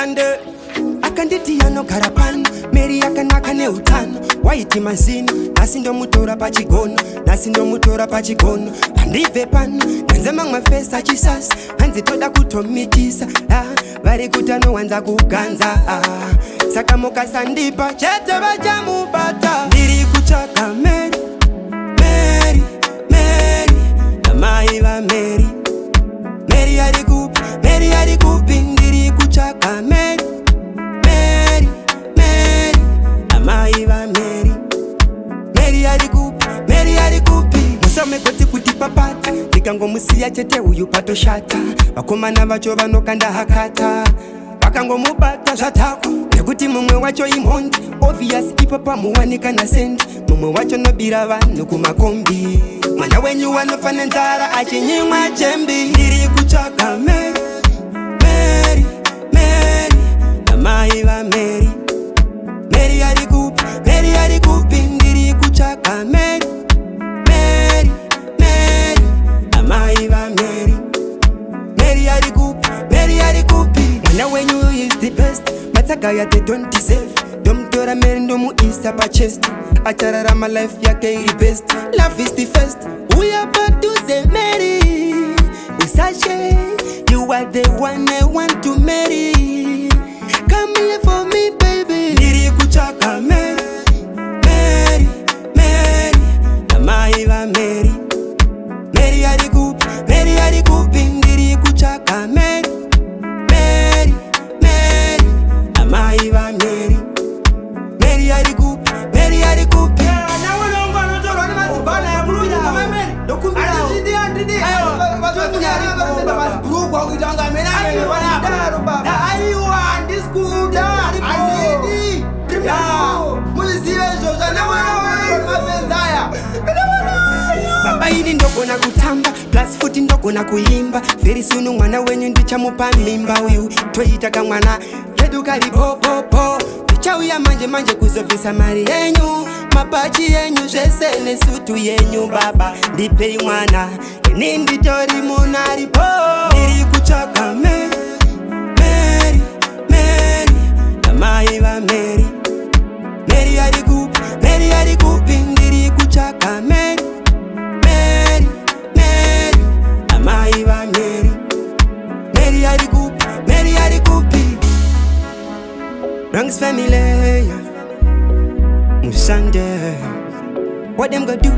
Musande akanditi anogara pano Mary akanaka neutano waiti mazino nasi ndomutora pachigono nasi ndomutora pachigono pandibve pano nanze mamwe fesa chisasa hanzi toda kutomitisa vari kuti anowanza kuganza saka mukasandipa chete vachamubata ndiri kutsvaka Mary Mary Mary namai vaMary Mary ari kupi Mary ari kupi ndiri kutsvaka Mary Mary Mary namai vaMary Mary ari kupi Mary ari kupi musamegotsi kuti papata ndikangomusiya chete uyu patoshata vakomana vacho vanokanda hakata vakangomubata zvatako nekuti mumwe wacho imhondi obvious ipo pamuwanika nasendi mumwe wacho nobira vanhu kumakombi mwana wenyu wanofana nzara achinyimwa chembi ndiri kutsvaka Mary Mary Mary namai vaMary Mary ari kupi Mary ari kupi ndiri kutsvaka Mary Mary Mary namai vaMary Mary ari kupi Mary ari kupi mwana wenyu is the best matsagaya they don't deserve domtora Mary ndomuisa pachest achararama life yake iri best love is the first we are about to say Mary usache you are the one I want to marry come here for me baby ndiri kutsvaka Mary Mary Mary namai vaMary Mary ari kupi Mary ari kupi ndiri kutsvaka Mary Mary Mary namai vaMary Mary ari kupi Mary ari kupi nawe nongona torwa nemazibana ya buluja kama Mary dokumbira andidi vatofunyari mazibruku kuitanga Mary ari wanadaro baba aiwa ndiskuda andidi muzive zvoza nawe mapenzaya baba ini ndogona kutamba plus futi ndogona kuimba very soon mwana wenyu ndichamupa mimba uyu toita kamwana kedu kari popopo ndichauya manje manje kuzobvisa mari yenyu mapachi yenyu zvese nesutu yenyu baba ndipei mwana ini nditori munaripo ndiri kutsvaka Mary Mary Mary namai vaMary Mary ari kupi Mary ari kupi ndiri kutsvaka Mary Mary Mary namai vaMary Mary ari kupi Mary ari kupi Bronx family Musande what them gonna do